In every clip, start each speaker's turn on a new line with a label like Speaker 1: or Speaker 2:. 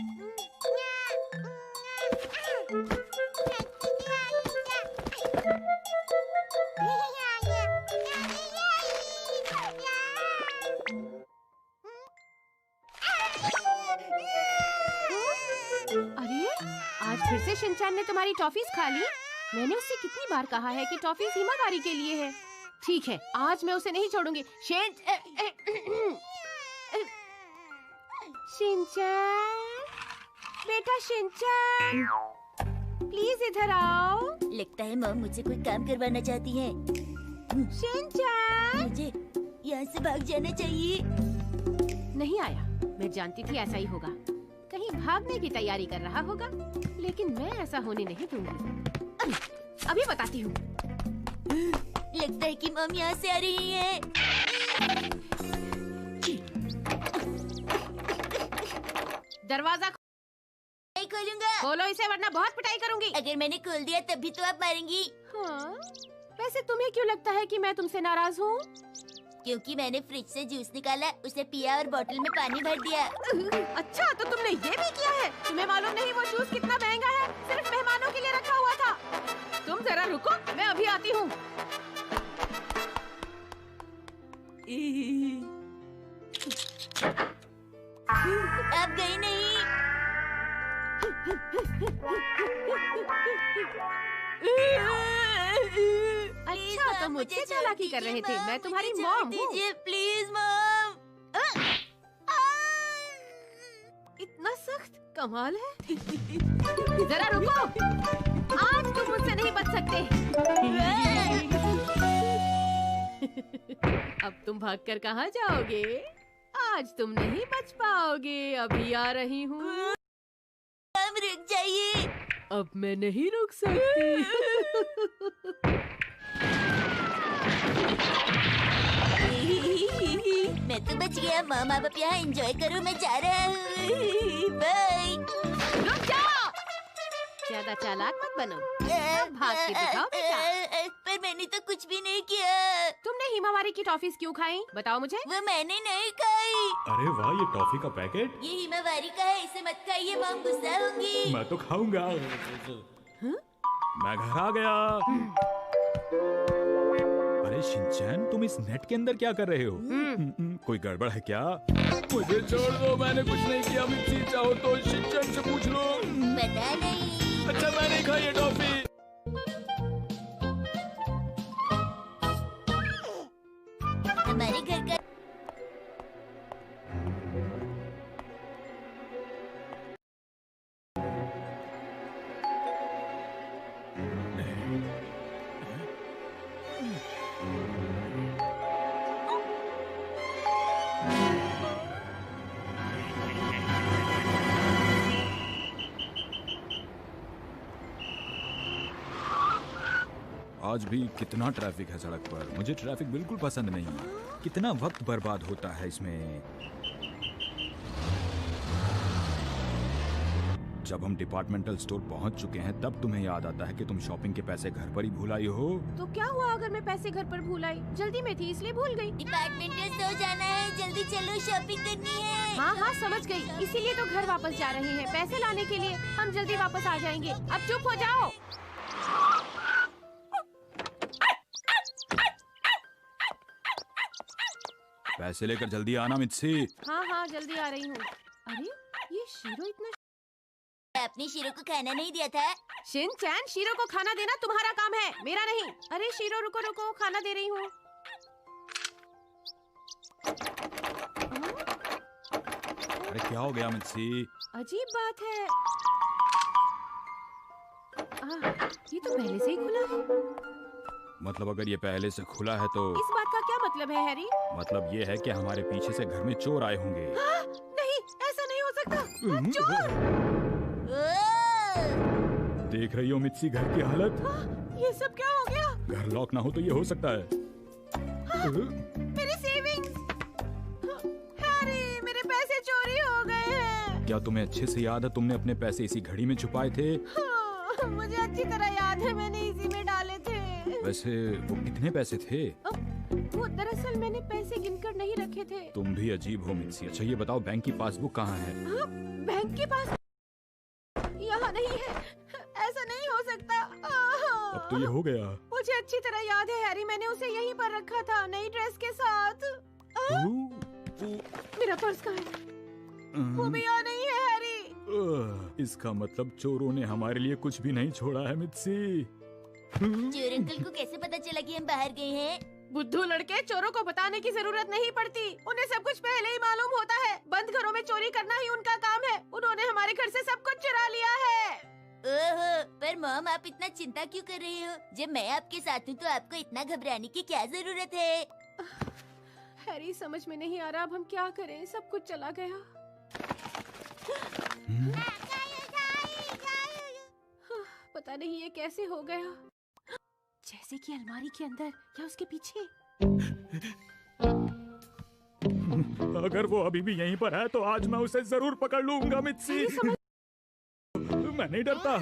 Speaker 1: अरे, आज फिर से शिनचैन ने तुम्हारी टॉफीज खा ली? मैंने उससे कितनी बार कहा है कि टॉफीज हिमावारी के लिए है। ठीक है, आज मैं उसे नहीं छोड़ूंगी। शिनचैन, बेटा शिनचैन, प्लीज इधर आओ।
Speaker 2: लगता है मॉम मुझसे कोई काम करवाना चाहती है।
Speaker 1: शिनचैन,
Speaker 2: मुझे यहाँ से भाग जाना चाहिए।
Speaker 1: नहीं आया। मैं जानती थी ऐसा ही होगा। कहीं भागने की तैयारी कर रहा होगा, लेकिन मैं ऐसा होने नहीं दूंगी। अभी बताती हूँ।
Speaker 2: लगता है कि मॉम यहाँ से आ रही है।
Speaker 1: दरवाजा
Speaker 2: नहीं खोलूंगा।
Speaker 1: खोलो इसे, वरना बहुत पिटाई करूंगी।
Speaker 2: अगर मैंने खोल दिया तब भी तो आप मारेंगी।
Speaker 1: हाँ, वैसे तुम्हें क्यों लगता है कि मैं तुमसे नाराज हूँ?
Speaker 2: क्योंकि मैंने फ्रिज से जूस निकाला, उसे पिया और बोतल में पानी भर दिया।
Speaker 1: अच्छा, तो तुमने ये भी किया है? तुम्हें मालूम नहीं वो जूस कितना महंगा है? सिर्फ मेहमानों के लिए रखा हुआ था। तुम जरा रुको, मैं अभी आती हूँ।
Speaker 2: आप गई नहीं।
Speaker 1: अच्छा, तो मुझसे चालाकी कर रहे थे। मैं तुम्हारी मॉम हूँ।
Speaker 2: Please mom.
Speaker 1: इतना सख्त, कमाल है। जरा रुको, आज तुम मुझसे नहीं बच सकते। अब तुम भागकर कहाँ जाओगे? आज तुम नहीं बच पाओगे। अभी आ रही हूँ।
Speaker 2: मॉम रुक जाइए।
Speaker 1: अब मैं नहीं रुक सकती।
Speaker 2: मैं तो बच गया। मॉम आप यहाँ एंजॉय करो, मैं जा रहा हूँ। बाय।
Speaker 1: रुक जाओ, ज्यादा चालाक मत बनो। अब भाग के दिखाओ बेटा।
Speaker 2: पर मैंने तो कुछ भी नहीं किया।
Speaker 1: तुमने हिमावारी की टॉफीज क्यों खाई? बताओ मुझे।
Speaker 2: वो मैंने नहीं खाई।
Speaker 3: अरे वाह, ये टॉफी का पैकेट।
Speaker 2: ये हिमावारी का है, इसे मत खाइए, मॉम गुस्सा होंगी।
Speaker 3: मैं तो खाऊंगा। मैं घर आ गया। अरे शिनचैन, तुम इस नेट के अंदर क्या कर रहे हो? कोई गड़बड़ है क्या? मुझे छोड़ दो, मैंने कुछ नहीं किया। मिर्ची चाहो तो शिनचैन से पूछ लो।
Speaker 2: पता नहीं।
Speaker 3: अच्छा, मैं नहीं खाई ये टॉफी।
Speaker 2: हमारे घर का
Speaker 4: आज भी कितना ट्रैफिक है सड़क पर। मुझे ट्रैफिक बिल्कुल पसंद नहीं। कितना वक्त बर्बाद होता है इसमें। जब हम डिपार्टमेंटल स्टोर पहुंच चुके हैं, तब तुम्हें याद आता है कि तुम शॉपिंग के पैसे घर पर ही भूल आई हो।
Speaker 1: तो क्या हुआ अगर मैं पैसे घर पर भूल आई? जल्दी में थी इसलिए भूल गई।
Speaker 2: डिपार्टमेंटल स्टोर जाना है, जल्दी चलो, शॉपिंग करनी है।
Speaker 1: हाँ हाँ, समझ गई। इसीलिए तो घर वापस जा रहे हैं, पैसे लाने के लिए। हम जल्दी वापस आ जाएंगे। अब चुप हो जाओ।
Speaker 4: पैसे लेकर जल्दी आना मित्सी।
Speaker 1: हाँ हाँ, जल्दी आ रही हूँ। अरे, ये शीरो इतना।
Speaker 2: आपने शीरो को खाना नहीं दिया था?
Speaker 1: शिनचैन, शीरो को खाना देना तुम्हारा काम है, मेरा नहीं। अरे शीरो, रुको रुको, खाना दे रही हूँ।
Speaker 4: अरे क्या हो गया मित्सी?
Speaker 1: अजीब बात है। ये तो पहले से ही खुला है।
Speaker 4: मतलब अगर ये पहले से खुला है तो
Speaker 1: इस बात का क्या मतलब है हैरी?
Speaker 4: मतलब ये है कि हमारे पीछे से घर में चोर आए होंगे।
Speaker 1: नहीं, ऐसा नहीं हो सकता। चोर!
Speaker 4: देख रही हो मित्सी घर की हालत?
Speaker 1: ये सब क्या हो गया?
Speaker 4: घर लॉक ना हो तो ये हो सकता है।
Speaker 1: मेरी सेविंग्स! हैरी, मेरे पैसे चोरी हो गए हैं।
Speaker 4: क्या तुम्हें अच्छे से याद है तुमने अपने पैसे इसी घड़ी में छुपाए थे?
Speaker 1: मुझे अच्छी तरह याद है, मैंने इसी में डाले थे।
Speaker 4: वैसे वो कितने पैसे थे?
Speaker 1: वो दरअसल मैंने पैसे गिनकर नहीं रखे थे।
Speaker 4: तुम भी अजीब हो मित्सी। अच्छा ये बताओ बैंक की पासबुक कहाँ है?
Speaker 1: हाँ, बैंक के पास यहाँ नहीं है। ऐसा नहीं हो सकता।
Speaker 4: अब तो ये हो गया।
Speaker 1: मुझे अच्छी तरह याद है हैरी, मैंने उसे यहीं पर रखा था नई ड्रेस के साथ। मेरा पर्स कहाँ है? वो भी यहाँ नहीं है हैरी।
Speaker 4: इसका मतलब चोरों ने हमारे लिए कुछ भी नहीं छोड़ा है मित्सी।
Speaker 2: चोर अंकल को कैसे पता चला कि हम बाहर गए हैं?
Speaker 1: बुद्धू लड़के, चोरों को बताने की जरूरत नहीं पड़ती। उन्हें सब कुछ पहले ही मालूम होता है। बंद घरों में चोरी करना ही उनका काम है। उन्होंने हमारे घर से सब कुछ चुरा लिया है।
Speaker 2: ओहो, पर मॉम आप इतना चिंता क्यों कर रहे हो? जब मैं आपके साथ हूँ तो आपको इतना घबराने की क्या जरूरत है?
Speaker 1: हैरी समझ में नहीं आ रहा अब हम क्या करें, सब कुछ चला गया। पता नहीं ये कैसे हो गया। जैसे कि अलमारी के अंदर या उसके पीछे।
Speaker 4: अगर वो अभी भी यहीं पर है तो आज मैं उसे जरूर पकड़ लूंगा मित्सी। मैं नहीं डरता।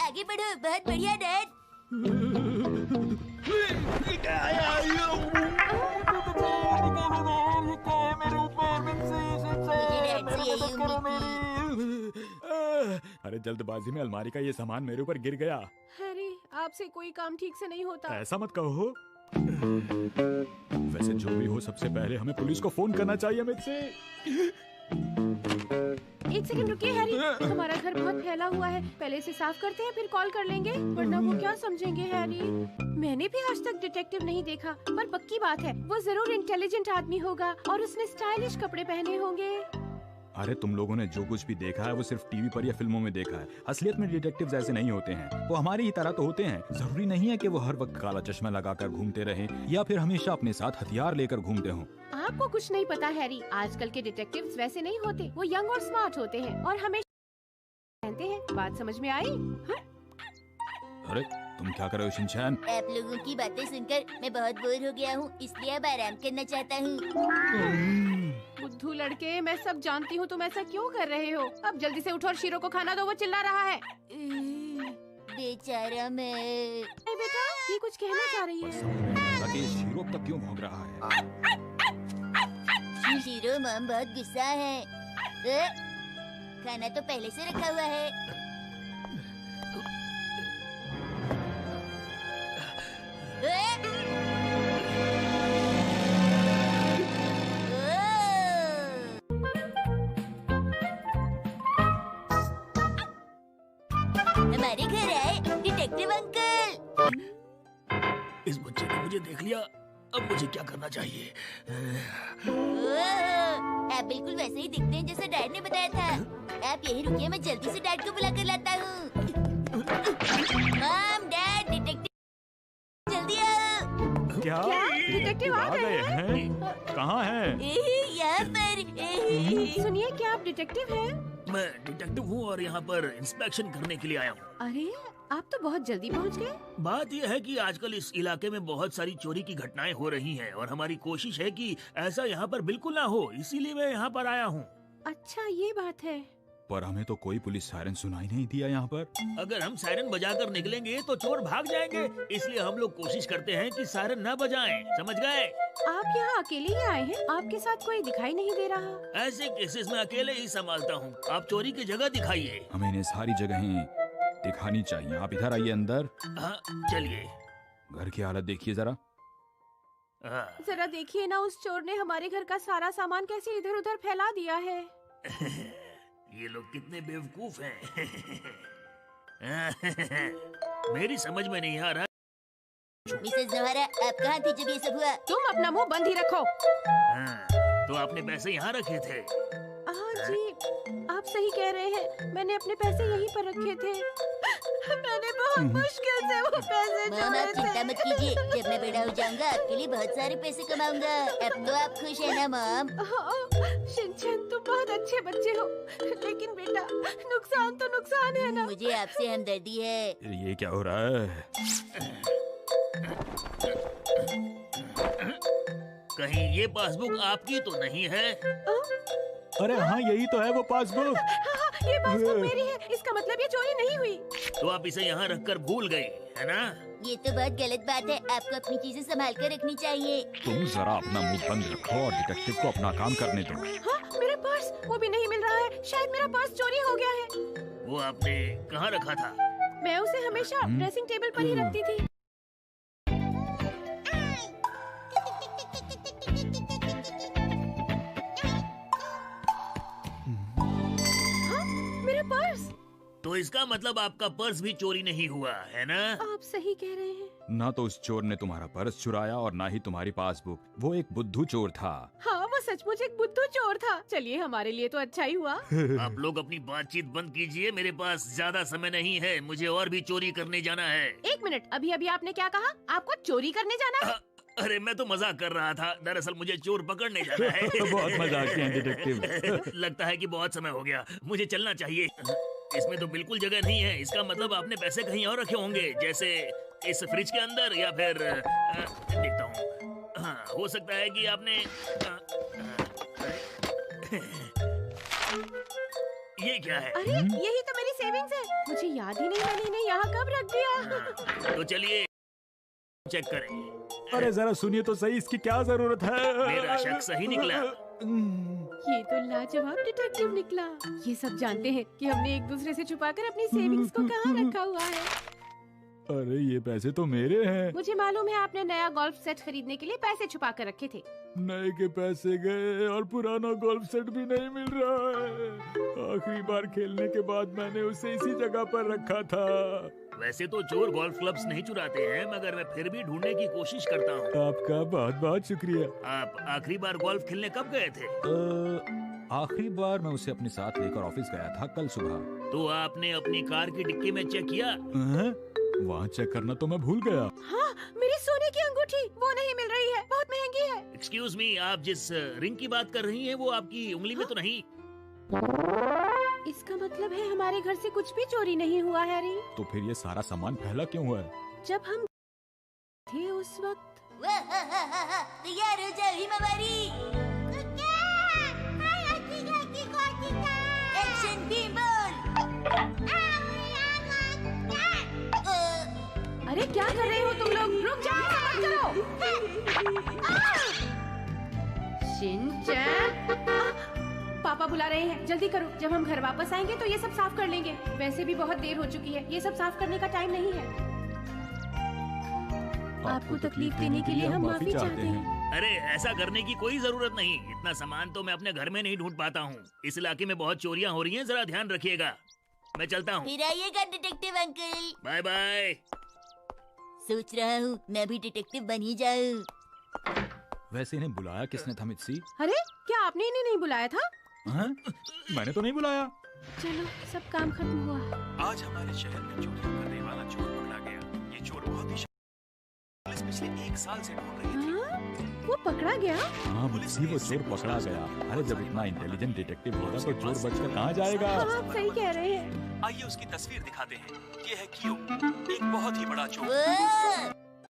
Speaker 2: आगे बढ़ो, बहुत बढ़िया डैड।
Speaker 4: अरे जल्दबाजी में अलमारी का ये सामान मेरे ऊपर गिर गया।
Speaker 1: हैरी आपसे कोई काम ठीक से नहीं होता।
Speaker 4: ऐसा मत कहो। वैसे जो भी हो सबसे पहले हमें पुलिस को फोन करना चाहिए मित्सी।
Speaker 1: एक सेकंड रुकिए हैरी, हमारा घर बहुत फैला हुआ है। पहले इसे साफ करते हैं फिर कॉल कर लेंगे, वरना वो क्या समझेंगे हैरी। मैंने भी आज तक डिटेक्टिव नहीं देखा, पर पक्की बात है वो जरूर इंटेलिजेंट आदमी होगा और उसने स्टाइलिश कपड़े पहने होंगे।
Speaker 4: अरे तुम लोगों ने जो कुछ भी देखा है वो सिर्फ टीवी पर या फिल्मों में देखा है। असलियत में डिटेक्टिव्स ऐसे नहीं होते हैं। वो हमारी ही तरह तो होते हैं। जरूरी नहीं है कि वो हर वक्त काला चश्मा लगाकर घूमते रहें या फिर हमेशा अपने साथ हथियार लेकर घूमते हों।
Speaker 1: आपको कुछ नहीं पता हैरी, आजकल के डिटेक्टिव्स वैसे नहीं होते। वो यंग और स्मार्ट होते हैं और हमेशा पहनते हैं। बात समझ में आई? हाँ?
Speaker 4: अरे तुम क्या कर रहे हो शिनचैन?
Speaker 2: आप लोगों की बातें सुनकर मैं बहुत बोर हो गया हूँ, इसलिए अब आराम करना चाहता हूँ।
Speaker 1: बुद्धू लड़के, मैं सब जानती हूँ तुम ऐसा क्यों कर रहे हो। अब जल्दी से उठो और शीरो को खाना दो, वो चिल्ला रहा है।
Speaker 2: बेचारा मैं।
Speaker 1: अरे बेटा, ये कुछ कहना चाह रही
Speaker 4: पर
Speaker 1: है।
Speaker 4: समझ में नहीं आता कि ये शीरो तक क्यों भौंक रहा है।
Speaker 2: शीरो मॉम बहुत गुस्सा है। खाना तो पहले से रखा हुआ है। हमारे घर आए डिटेक्टिव अंकल।
Speaker 5: इस बच्चे ने मुझे देख लिया, अब मुझे क्या करना चाहिए?
Speaker 2: आप बिल्कुल वैसे ही दिखते हैं जैसे डैड ने बताया था। आप यही रुकिए, मैं जल्दी से डैड को बुला कर लाता हूँ। मॉम, डैड, डिटेक्टिव जल्दी आओ।
Speaker 4: क्या
Speaker 1: डिटेक्टिव आ गए
Speaker 4: हैं? कहाँ हैं?
Speaker 2: यहाँ पर।
Speaker 1: सुनिए, क्या आप डिटेक्टिव हैं?
Speaker 5: मैं डिटेक्टिव हूँ और यहाँ पर इंस्पेक्शन करने के लिए आया हूँ।
Speaker 1: अरे आप तो बहुत जल्दी पहुँच गए।
Speaker 5: बात यह है कि आजकल इस इलाके में बहुत सारी चोरी की घटनाएं हो रही हैं और हमारी कोशिश है कि ऐसा यहाँ पर बिल्कुल ना हो, इसीलिए मैं यहाँ पर आया हूँ।
Speaker 1: अच्छा ये बात है।
Speaker 4: पर हमें तो कोई पुलिस सायरन सुनाई नहीं दिया यहाँ पर।
Speaker 5: अगर हम सायरन बजाकर निकलेंगे तो चोर भाग जाएंगे, इसलिए हम लोग कोशिश करते हैं कि सायरन न बजाएं, समझ गए?
Speaker 1: आप यहाँ अकेले ही आए हैं? आपके साथ कोई दिखाई नहीं दे रहा।
Speaker 5: ऐसे केसेस में अकेले ही संभालता हूँ। आप चोरी की जगह दिखाइए।
Speaker 4: हमें इन्हें सारी जगहें दिखानी चाहिए। आप इधर आइए अंदर।
Speaker 5: हाँ चलिए।
Speaker 4: घर की हालत देखिए जरा।
Speaker 1: जरा देखिए ना, उस चोर ने हमारे घर का सारा सामान कैसे इधर उधर फैला दिया है।
Speaker 5: ये लोग कितने बेवकूफ हैं। मेरी समझ में नहीं आ रहा।
Speaker 2: मिसेस ज़ोहरा, आप कहाँ थी जब ये सब हुआ?
Speaker 1: तुम अपना मुंह बंद ही रखो।
Speaker 5: तो आपने पैसे यहाँ रखे थे?
Speaker 1: हाँ जी, आप सही कह रहे हैं। मैंने अपने पैसे यहीं पर रखे थे। मैंने बहुत मुश्किल से वो पैसे
Speaker 2: मॉम,
Speaker 1: जोड़े
Speaker 2: आप चिंता
Speaker 1: थे।
Speaker 2: मत कीजिए, जब मैं बड़ा हो जाऊंगा आपके लिए बहुत सारे पैसे कमाऊंगा। अब तो आप खुश है ना मॉम?
Speaker 1: शिनचैन, तुम बहुत अच्छे बच्चे हो, लेकिन बेटा नुकसान तो नुकसान है ना।
Speaker 2: मुझे आपसे हमदर्दी है।
Speaker 4: ये क्या हो रहा है?
Speaker 5: कहीं ये पासबुक आपकी तो नहीं है?
Speaker 4: अरे हाँ, यही तो है वो पासबुक।
Speaker 1: हाँ, ये पासबुक मेरी है। इसका मतलब ये चोरी नहीं हुई।
Speaker 5: तो आप इसे यहाँ रखकर भूल गए, है ना?
Speaker 2: ये तो बहुत गलत बात है। आपको अपनी चीजें संभाल कर रखनी चाहिए।
Speaker 4: तुम जरा अपना मुंह बंद रखो और डिटेक्टिव को अपना काम करने दो।
Speaker 1: हाँ, मेरा पर्स वो भी नहीं मिल रहा है। शायद मेरा पर्स चोरी हो गया है।
Speaker 5: वो आपने कहाँ रखा था?
Speaker 1: मैं उसे हमेशा ड्रेसिंग टेबल पर ही रखती थी। हाँ, मेरा पर्स।
Speaker 5: तो इसका मतलब आपका पर्स भी चोरी नहीं हुआ है ना?
Speaker 1: आप सही कह रहे हैं।
Speaker 4: ना तो उस चोर ने तुम्हारा पर्स चुराया और ना ही तुम्हारी पासबुक। वो एक बुद्धू चोर था।
Speaker 1: हाँ, वो सचमुच एक बुद्धू चोर था। चलिए, हमारे लिए तो अच्छा ही हुआ।
Speaker 5: आप लोग अपनी बातचीत बंद कीजिए। मेरे पास ज्यादा समय नहीं है। मुझे और भी चोरी करने जाना है।
Speaker 1: एक मिनट, अभी अभी आपने क्या कहा? आपको चोरी करने जाना है?
Speaker 5: अरे मैं तो मजाक कर रहा था। दरअसल मुझे चोर पकड़ने जाना है।
Speaker 4: बहुत मजाक हैं डिटेक्टिव।
Speaker 5: लगता है कि बहुत समय हो गया। मुझे चलना चाहिए। इसमें तो बिल्कुल जगह नहीं है। इसका मतलब आपने पैसे कहीं और रखे होंगे, जैसे इस फ्रिज के अंदर या फिर देखता हूँ। हाँ, हो सकता है कि आपने ये क्या है?
Speaker 1: अरे, यही तो मेरी सेविंग्स है। मुझे याद ही नहीं मैंने इन्हें यहाँ कब रख दिया।
Speaker 5: तो चलिए चेक करें।
Speaker 4: अरे जरा सुनिए तो सही, इसकी क्या जरूरत है?
Speaker 5: मेरा शक सही निकला।
Speaker 1: ये तो लाजवाब डिटेक्टिव निकला। ये सब जानते हैं कि हमने एक दूसरे से छुपाकर अपनी सेविंग्स को कहाँ रखा हुआ है।
Speaker 4: अरे ये पैसे तो मेरे हैं।
Speaker 1: मुझे मालूम है आपने नया गोल्फ सेट खरीदने के लिए पैसे छुपा कर रखे थे।
Speaker 4: नए के पैसे गए और पुराना गोल्फ सेट भी नहीं मिल रहा है। आखिरी बार खेलने के बाद मैंने उसे इसी जगह पर रखा था।
Speaker 5: वैसे तो चोर गोल्फ क्लब्स नहीं चुराते हैं, मगर मैं फिर भी ढूंढने की कोशिश करता हूँ।
Speaker 4: आपका बहुत बहुत शुक्रिया।
Speaker 5: आप आखिरी बार गोल्फ खेलने कब गए थे?
Speaker 4: आखिरी बार मैं उसे अपने साथ लेकर ऑफिस गया था कल सुबह।
Speaker 5: तो आपने अपनी कार की डिक्की में चेक किया?
Speaker 4: वहाँ चेक करना तो मैं भूल गया।
Speaker 1: हाँ, मेरी सोने की अंगूठी वो नहीं मिल रही है। बहुत महंगी है।
Speaker 5: एक्सक्यूज मी, आप जिस रिंग की बात कर रही हैं वो आपकी उंगली में तो नहीं?
Speaker 1: इसका मतलब है हमारे घर से कुछ भी चोरी नहीं हुआ, हैरी।
Speaker 4: तो फिर ये सारा सामान फैला क्यों हुआ है?
Speaker 1: जब हम थे उस वक्त।
Speaker 2: तैयार हो जाओ हिमावारी। एक्शन टीम बोल।
Speaker 1: अरे क्या कर रहे हो तुम लोग? रुक जाओ, मत करो। शिनचैन, पापा बुला रहे हैं, जल्दी करो। जब हम घर वापस आएंगे तो ये सब साफ कर लेंगे। वैसे भी बहुत देर हो चुकी है। ये सब साफ करने का टाइम नहीं है। आपको तकलीफ देने के लिए हम माफी चाहते हैं।
Speaker 5: अरे ऐसा करने की कोई जरूरत नहीं। इतना सामान तो मैं अपने घर में नहीं ढूंढ पाता हूँ। इस इलाके में बहुत चोरियाँ हो रही हैं, जरा ध्यान रखिएगा। मैं चलता हूँ।
Speaker 2: फिर आइएगा डिटेक्टिव अंकल।
Speaker 5: Bye bye.
Speaker 2: सोच रहा हूँ मैं भी डिटेक्टिव बन ही जाऊँ।
Speaker 4: वैसे इन्हें बुलाया किसने था मित्सी?
Speaker 1: अरे क्या आपने इन्हें नहीं बुलाया था?
Speaker 4: हाँ? मैंने तो नहीं बुलाया।
Speaker 1: चलो, सब काम खत्म हुआ।
Speaker 6: आज हमारे शहर में चोरियां करने वाला चोर पकड़ा गया। ये चोर बहुत ही पुलिस पिछले 1 साल से ढूंढ रही थी।
Speaker 1: हाँ? वो पकड़ा गया?
Speaker 4: हाँ मित्सी, वो चोर पकड़ा गया। अरे जब इतना इंटेलिजेंट डिटेक्टिव होगा तो चोर बचकर कहाँ जाएगा?
Speaker 1: हाँ, आप सही कह रहे हैं।
Speaker 6: आइए उसकी तस्वीर दिखाते हैं। ये है कियो, एक बहुत ही बड़ा चोर।
Speaker 2: वो